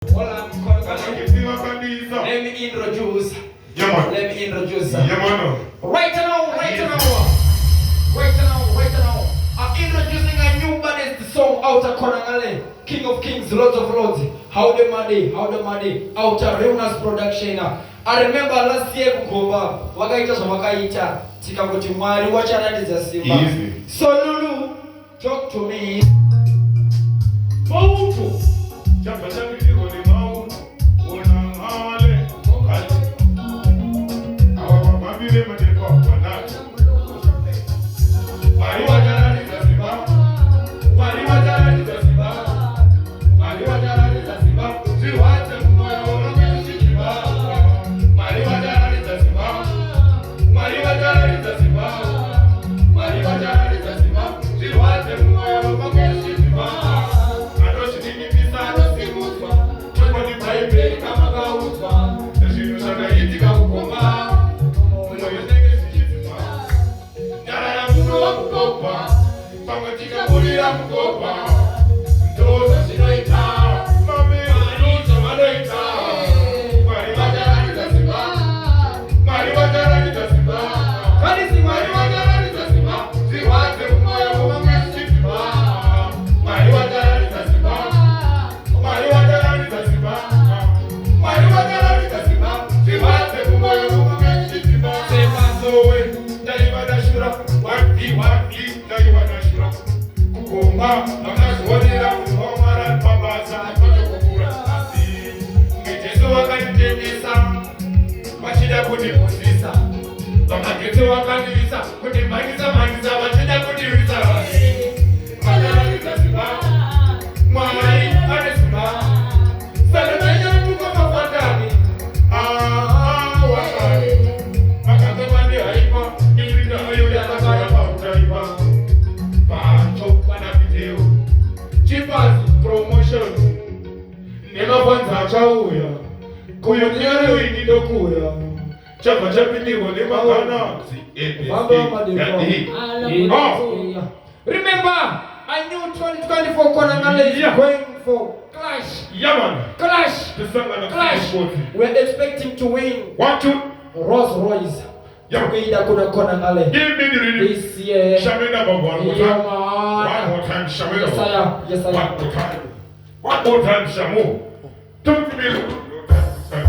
Let me introduce. Right now. I'm introducing a new baddest song out of Konangale. King of Kings, Lords of Lords. How the money, out of Reunas production. I remember last year Kukomba, wakaita wakaita, tikangoti mwari wachana Simba. So Lulu, talk to me. Mautu. Remember, I knew 2024 Konangale is going for Clash. Clash. We're expecting to win. Rolls Royce. Together Konangale. Give me the rhythm. This year. Shamina one more time. One more time, Shamina. Yes, sir. One more time, Shamu. Don't be